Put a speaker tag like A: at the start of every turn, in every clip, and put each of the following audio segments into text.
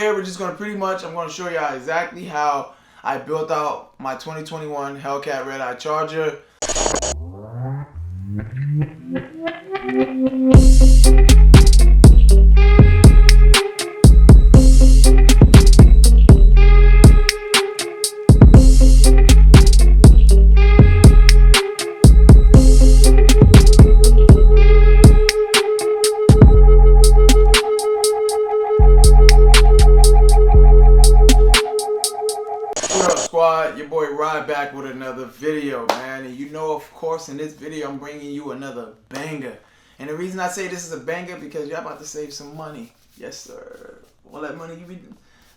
A: here, we're just going to I'm going to show you exactly how I built out my 2021 Hellcat Redeye Charger. Squad, your boy Rod back with another video, man. And you know, of course, in this video I'm bringing you another banger. And the reason I say this is a banger because you're about to save some money. Yes, sir. All that money you be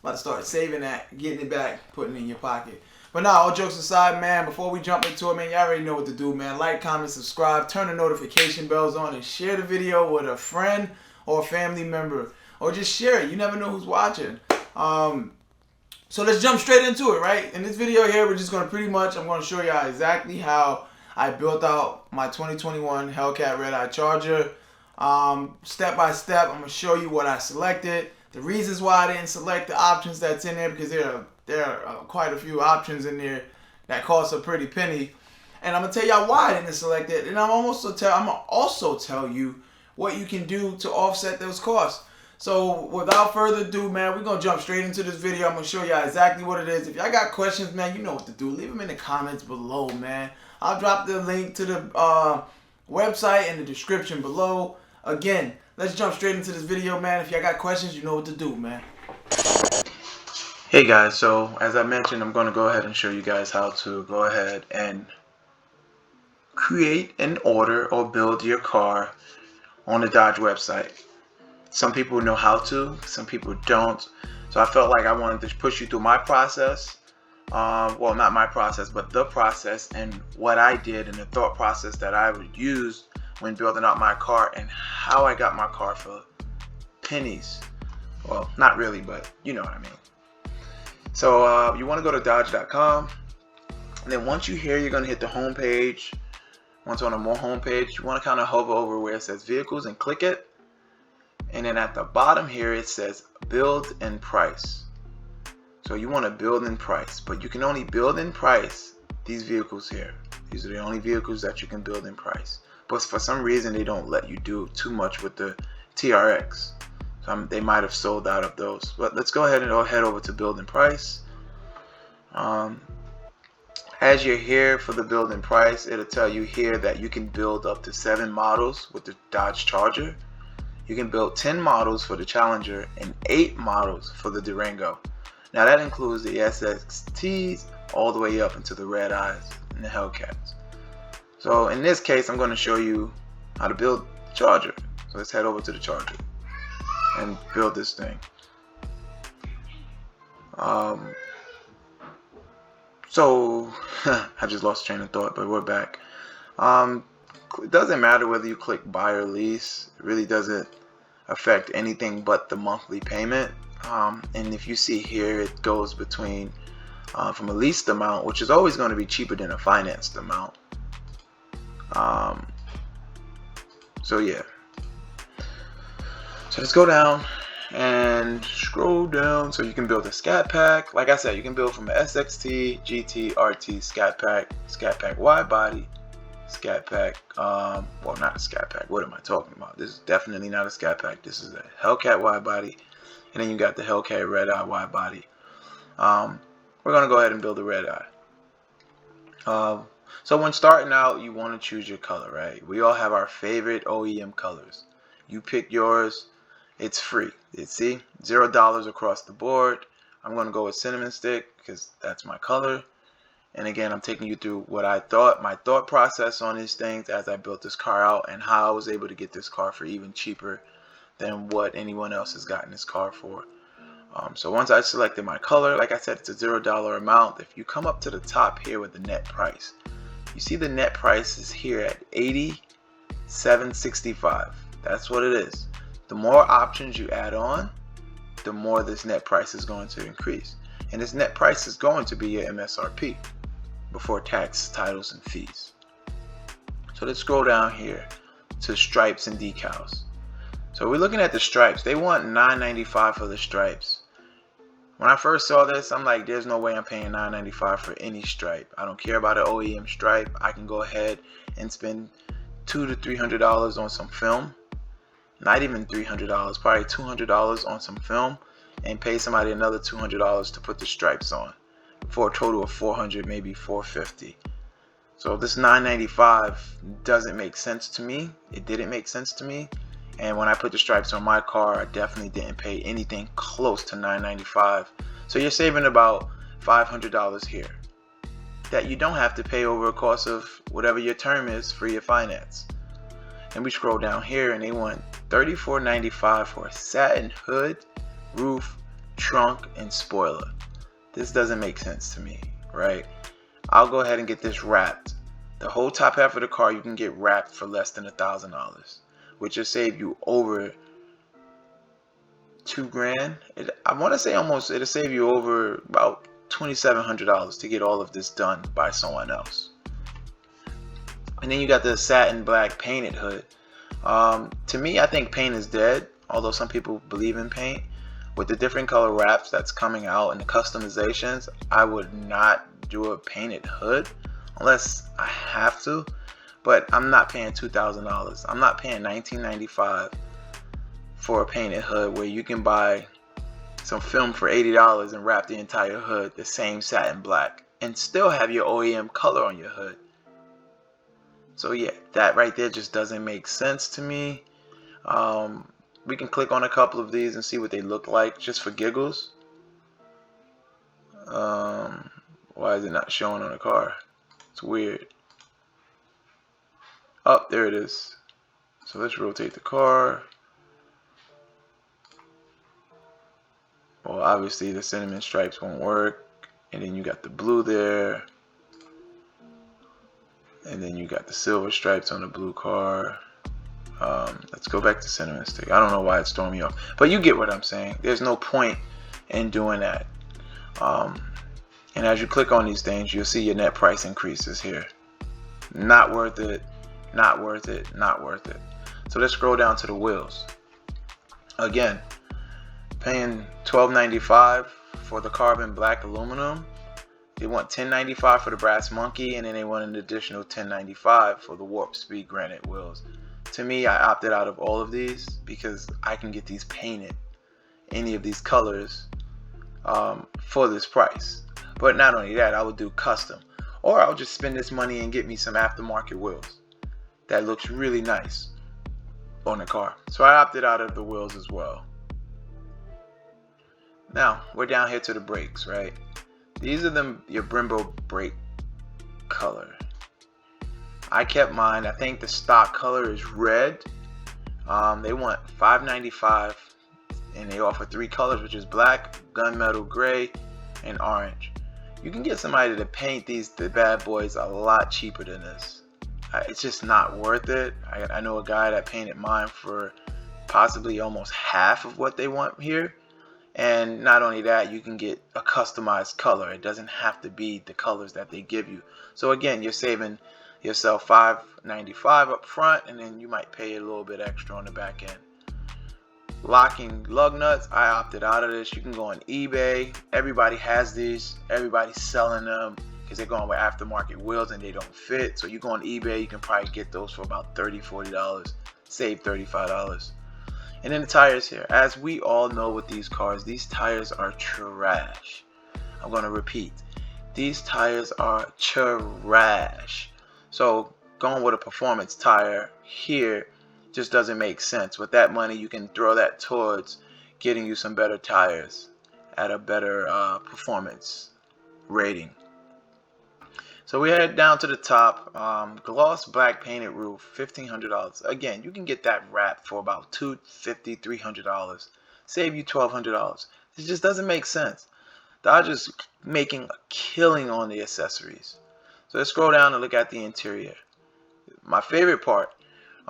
A: about to start saving that, getting it back, putting it in your pocket. But now, all jokes aside, man, before we jump into it, man, you already know what to do, man. Like, comment, subscribe, turn the notification bells on, and share the video with a friend or a family member. Or just share it. You never know who's watching. So let's jump straight into it, right? In this video here, we're just going to I'm going to show you exactly how I built out my 2021 Hellcat Redeye Charger. Step by step, I'm going to show you what I selected. The reasons why I didn't select the options that's in there, because there are quite a few options in there that cost a pretty penny. And I'm going to tell y'all why I didn't select it. And I'm going to also tell you what you can do to offset those costs. So without further ado, man, we're going to jump straight into this video. I'm going to show you exactly what it is. If y'all got questions, man, you know what to do. Leave them in the comments below, man. I'll drop the link to the website in the description below. Again, let's jump straight into this video, man. If y'all got questions, you know what to do, man. Hey, guys. So as I mentioned, I'm going to go ahead and show you guys how to go ahead and create an order or build your car on the Dodge website. Some people know how to, some people don't. So I felt like I wanted to push you through my process. Well, not my process, but the process and what I did and the thought process that I would use when building out my car and how I got my car for pennies. Well, not really, but you know what I mean. So you want to go to Dodge.com. And then once you're here, you're going to hit the home page. Once on the more home page, you want to kind of hover over where it says vehicles and click it. And then at the bottom here it says build and price. So you want to build and price, but you can only build and price these vehicles here. These are the only vehicles that you can build and price. But for some reason they don't let you do too much with the TRX. So they might have sold out of those. But let's go ahead and head over to build and price. As you're here for the build and price, it'll tell you here that you can build up to 7 models with the Dodge Charger. You can build 10 models for the Challenger and 8 models for the Durango. Now that includes the SXTs all the way up into the Redeyes and the Hellcats. So in this case, I'm going to show you how to build the Charger. So let's head over to the Charger and build this thing. So I just lost train of thought, but we're back. It doesn't matter whether you click buy or lease. It really doesn't affect anything but the monthly payment. And if you see here, it goes between from a leased amount, which is always going to be cheaper than a financed amount. So yeah. So let's go down and scroll down so you can build a Scat Pack. Like I said, you can build from an SXT, GT, RT, Scat Pack wide body, Scat Pack, well, not a Scat Pack, what am I talking about? This is definitely not a Scat Pack. This is a Hellcat wide body, and then you got the Hellcat Redeye wide body. We're gonna go ahead and build a Redeye. So when starting out, you want to choose your color, right? We all have our favorite OEM colors. You pick yours, it's free. See, $0 across the board. I'm gonna go with cinnamon stick because that's my color. And again, I'm taking you through what I thought, my thought process on these things as I built this car out and how I was able to get this car for even cheaper than what anyone else has gotten this car for. So once I selected my color, like I said, it's a $0 amount. If you come up to the top here with the net price, you see the net price is here at $87.65. That's what it is. The more options you add on, the more this net price is going to increase. And this net price is going to be your MSRP before tax, titles, and fees. So let's scroll down here to stripes and decals. So we're looking at the stripes. They want $9.95 for the stripes. When I first saw this, I'm like, there's no way I'm paying $9.95 for any stripe. I don't care about an OEM stripe. I can go ahead and spend $200 to $300 on some film. Not even $300, probably $200 on some film, and pay somebody another $200 to put the stripes on, for a total of $400, maybe $450. So this $9.95 doesn't make sense to me. It didn't make sense to me. And when I put the stripes on my car, I definitely didn't pay anything close to $9.95. So you're saving about $500 here that you don't have to pay over a course of whatever your term is for your finance. And we scroll down here and they want $34.95 for a satin hood, roof, trunk, and spoiler. This doesn't make sense to me, right? I'll go ahead and get this wrapped. The whole top half of the car you can get wrapped for less than $1,000, which will save you over $2,000. I want to say almost, it'll save you over about $2,700 to get all of this done by someone else. And then you got the satin black painted hood. To me, I think paint is dead, although some people believe in paint. With the different color wraps that's coming out and the customizations, I would not do a painted hood unless I have to. But I'm not paying $2,000. I'm not paying $19.95 for a painted hood where you can buy some film for $80 and wrap the entire hood the same satin black and still have your OEM color on your hood. So yeah, that right there just doesn't make sense to me. We can click on a couple of these and see what they look like just for giggles. Why is it not showing on the car? It's weird. Oh, there it is. So let's rotate the car. Well, obviously the cinnamon stripes won't work. And then you got the blue there. And then you got the silver stripes on the blue car. Let's go back to cinnamon stick. I don't know why it's throwing me off, but you get what I'm saying. There's no point in doing that. And as you click on these things, you'll see your net price increases here. Not worth it, not worth it, not worth it. So let's scroll down to the wheels. Again, paying $12.95 for the carbon black aluminum. They want $10.95 for the brass monkey, and then they want an additional $10.95 for the warp speed granite wheels. To me, I opted out of all of these because I can get these painted, any of these colors, for this price. But not only that, I would do custom, or I'll just spend this money and get me some aftermarket wheels that looks really nice on the car. So I opted out of the wheels as well. Now we're down here to the brakes, right? These are your Brembo brake color. I kept mine. I think the stock color is red. They want $5.95, and they offer 3 colors, which is black, gunmetal gray, and orange. You can get somebody to paint the bad boys a lot cheaper than this. It's just not worth it. I know a guy that painted mine for possibly almost half of what they want here. And not only that, you can get a customized color. It doesn't have to be the colors that they give you. So again, you're saving yourself $5.95 up front, and then you might pay a little bit extra on the back end. Locking lug nuts, I opted out of this. You can go on eBay. Everybody has these. Everybody's selling them because they're going with aftermarket wheels and they don't fit. So you go on eBay, you can probably get those for about $30, $40. Save $35. And then the tires here. As we all know with these cars, these tires are trash. I'm going to repeat. These tires are trash. So going with a performance tire here just doesn't make sense. With that money, you can throw that towards getting you some better tires at a better performance rating. So we head down to the top. Gloss black painted roof, $1,500. Again, you can get that wrapped for about $250, $300. Save you $1,200. It just doesn't make sense. Dodge is making a killing on the accessories. So let's scroll down and look at the interior. My favorite part,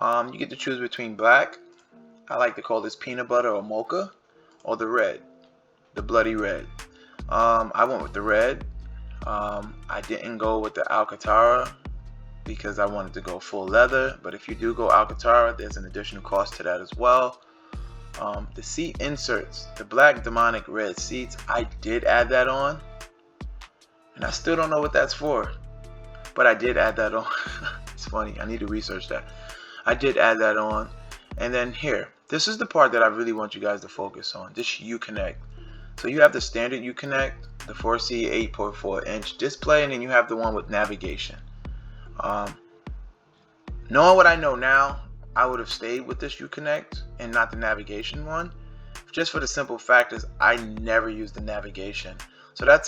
A: you get to choose between black, I like to call this peanut butter or mocha, or the red, the bloody red. I went with the red. I didn't go with the Alcantara because I wanted to go full leather, but if you do go Alcantara, there's an additional cost to that as well. The seat inserts, the black demonic red seats, I did add that on, and I still don't know what that's for, but I did add that on. It's funny, I need to research that. I did add that on. And then here, this is the part that I really want you guys to focus on, this Uconnect. So you have the standard Uconnect, the 4C 8.4 inch display, and then you have the one with navigation. Knowing what I know now, I would have stayed with this Uconnect and not the navigation one, just for the simple fact is I never use the navigation. So that's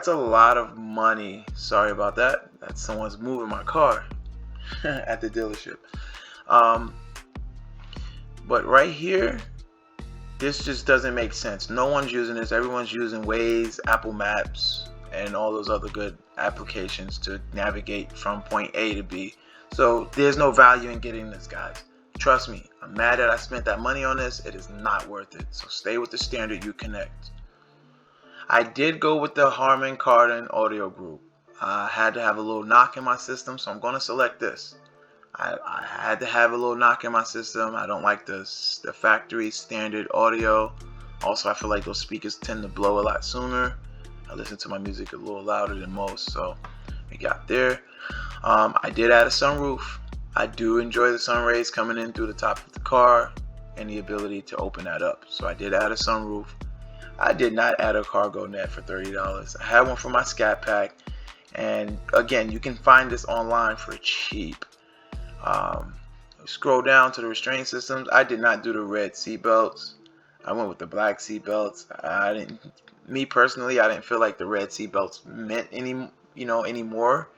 A: a lot of money. Sorry about that. That's someone's moving my car at the dealership. But right here, this just doesn't make sense. No one's using this. Everyone's using Waze, Apple Maps, and all those other good applications to navigate from point A to B. So there's no value in getting this, guys. Trust me, I'm mad that I spent that money on this. It is not worth it. So stay with the standard Uconnect. I did go with the Harman Kardon audio group. I had to have a little knock in my system, so I'm going to select this. I had to have a little knock in my system. I don't like the factory standard audio. Also, I feel like those speakers tend to blow a lot sooner. I listen to my music a little louder than most, so we got there. I did add a sunroof. I do enjoy the sun rays coming in through the top of the car and the ability to open that up. So I did add a sunroof. I did not add a cargo net for $30. I had one for my Scat pack, and again, you can find this online for cheap. Scroll down to the restraint systems. I did not do the red seat belts. I went with the black seat belts. Me personally, I didn't feel like the red seat belts meant anymore. You're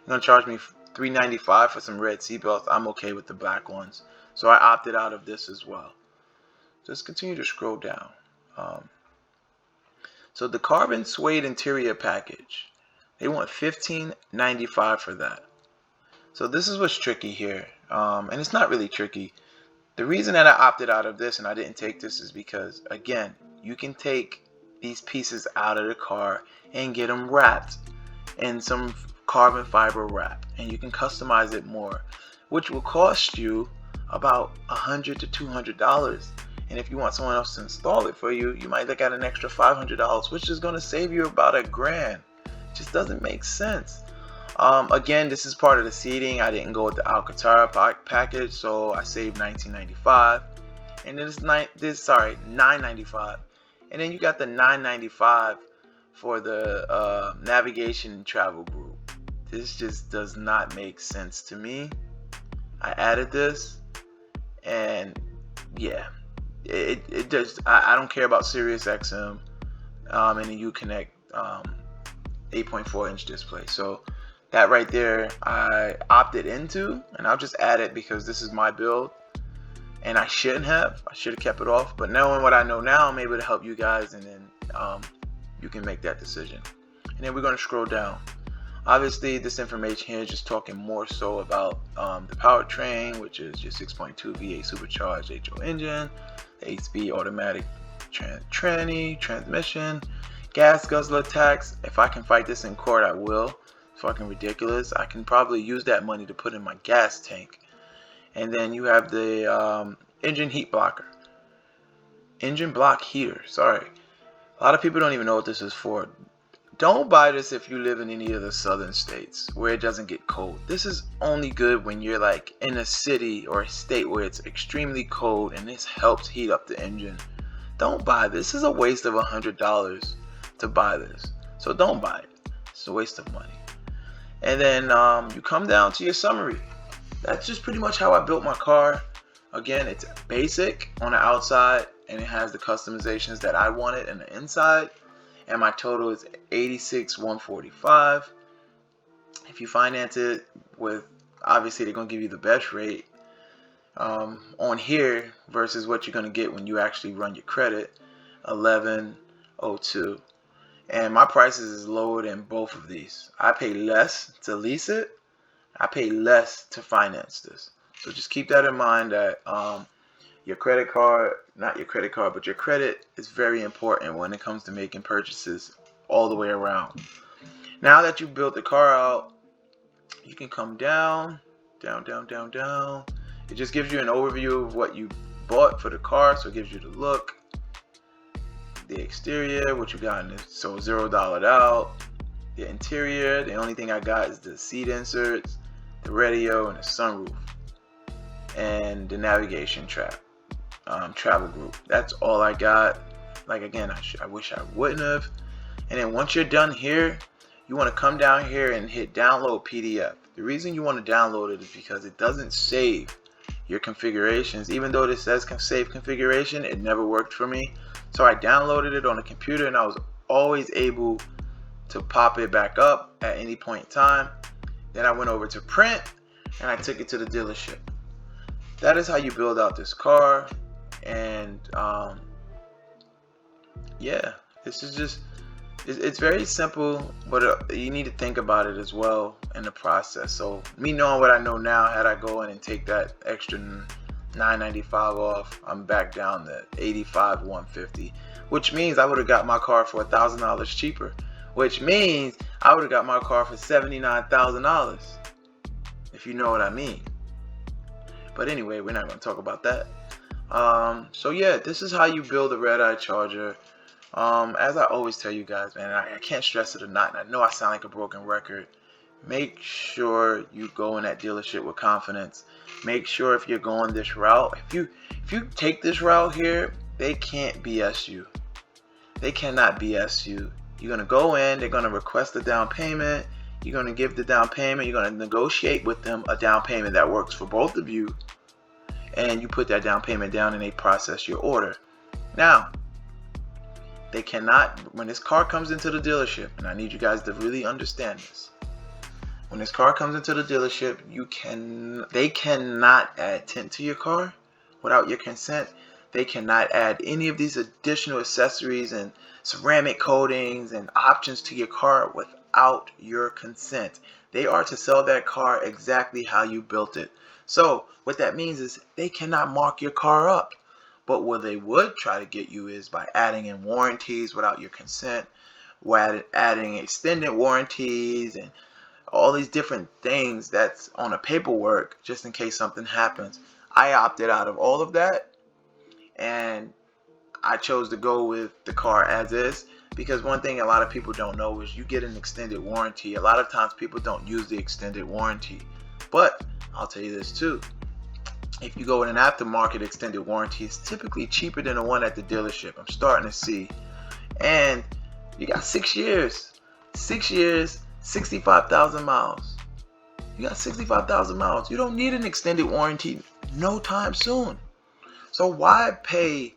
A: gonna charge me $3.95 for some red seat belts. I'm okay with the black ones, so I opted out of this as well. Just continue to scroll down. So the carbon suede interior package, they want $15.95 for that. So this is what's tricky here, and it's not really tricky. The reason that I opted out of this and I didn't take this is because, again, you can take these pieces out of the car and get them wrapped in some carbon fiber wrap, and you can customize it more, which will cost you about $100 to $200. And if you want someone else to install it for you, you might look at an extra $500, which is going to save you about $1,000. Just doesn't make sense. Again, this is part of the seating. I didn't go with the Alcantara package, so I saved $19.95, and then it's $9.95, and then you got the $9.95 for the navigation and travel group. This just does not make sense to me. I added this, and yeah, it does. I don't care about Sirius XM and the Uconnect 8.4 inch display. So that right there, I opted into, and I'll just add it because this is my build, and I should have kept it off. But knowing what I know now, I'm able to help you guys, and then you can make that decision. And then we're going to scroll down. Obviously, this information here is just talking more so about the powertrain, which is your 6.2 V8 supercharged HO engine, the 8-speed automatic transmission, gas guzzler tax. If I can fight this in court, I will. Fucking ridiculous. I can probably use that money to put in my gas tank. And then you have the engine heat blocker. Engine block heater. Sorry. A lot of people don't even know what this is for. Don't buy this if you live in any of the southern states where it doesn't get cold. This is only good when you're like in a city or a state where it's extremely cold, and this helps heat up the engine. Don't buy this. This is a waste of $100 to buy this. So don't buy it. It's a waste of money. And then you come down to your summary. That's just pretty much how I built my car. Again, it's basic on the outside, and it has the customizations that I wanted in the inside. And my total is $86,145. If you finance it with, obviously they're gonna give you the best rate on here versus what you're gonna get when you actually run your credit, $11,02. And my prices is lower than both of these. I pay less to lease it. I pay less to finance this. So just keep that in mind, that your credit card, not your credit card, but your credit is very important when it comes to making purchases all the way around. Now that you've built the car out, you can come down, It just gives you an overview of what you bought for the car. So it gives you the look, the exterior, what you got in it. So $0 out. The interior, the only thing I got is the seat inserts, the radio, and the sunroof, and the navigation travel group. That's all I got. Like, again, I wish I wouldn't have. And then once you're done here, you want to come down here and hit download PDF. The reason you want to download it is because it doesn't save your configurations. Even though this says save configuration, it never worked for me. So I downloaded it on the computer, and I was always able to pop it back up at any point in time. Then I went over to print, and I took it to the dealership. That is how you build out this car. And yeah, this is just, it's very simple, but you need to think about it as well in the process. So me knowing what I know now, had I go in and take that extra $995 off, I'm back down to $85,150, which means I would have got my car for $1,000 cheaper, which means I would have got my car for $79,000, if you know what I mean. But anyway, we're not going to talk about that. So yeah, this is how you build a Redeye Charger. As I always tell you guys, man, I can't stress it enough, and I know I sound like a broken record. Make sure you go in that dealership with confidence. Make sure if you're going this route, if you take this route here, they can't BS you. They cannot BS you. You're gonna go in, they're gonna request a down payment. You're gonna give the down payment. You're gonna negotiate with them a down payment that works for both of you, and you put that down payment down, and they process your order. Now, they cannot, when this car comes into the dealership, and I need you guys to really understand this. When this car comes into the dealership, they cannot add tint to your car without your consent. They cannot add any of these additional accessories and ceramic coatings and options to your car without your consent. They are to sell that car exactly how you built it. So what that means is they cannot mark your car up. But what they would try to get you is by adding in warranties without your consent, adding extended warranties and all these different things that's on the paperwork just in case something happens. I opted out of all of that, and I chose to go with the car as is, because one thing a lot of people don't know is you get an extended warranty. A lot of times people don't use the extended warranty, but I'll tell you this too. If you go with an aftermarket extended warranty, it's typically cheaper than the one at the dealership. I'm starting to see. And you got 6 years. 6 years, 65,000 miles. You got 65,000 miles. You don't need an extended warranty no time soon. So why pay,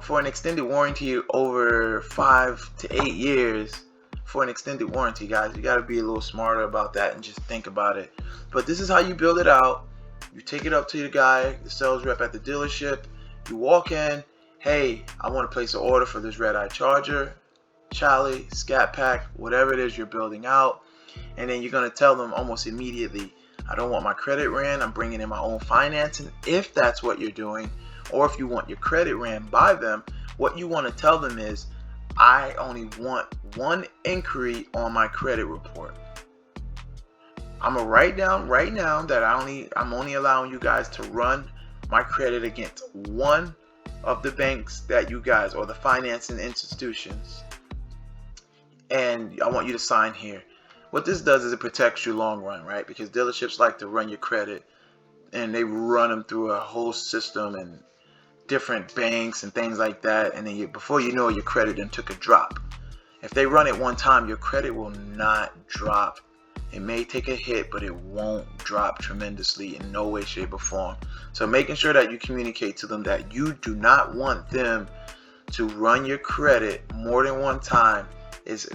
A: for an extended warranty over 5 to 8 years for an extended warranty, guys? You got to be a little smarter about that and just think about it. But this is how you build it out. You take it up to the guy, the sales rep at the dealership. You walk in, hey, I want to place an order for this Redeye Charger, Charlie, Scat Pack, whatever it is you're building out. And then you're going to tell them almost immediately, I don't want my credit ran, I'm bringing in my own financing, if that's what you're doing. Or if you want your credit ran by them, what you want to tell them is, I only want one inquiry on my credit report. I'm gonna write down right now that I'm only allowing you guys to run my credit against one of the banks that you guys, or the financing institutions, and I want you to sign here. What this does is it protects you long run, right? Because dealerships like to run your credit, and they run them through a whole system and different banks and things like that, and then before you know it, your credit then took a drop. If they run it one time, your credit will not drop. It may take a hit, but it won't drop tremendously in no way, shape, or form. So making sure that you communicate to them that you do not want them to run your credit more than one time is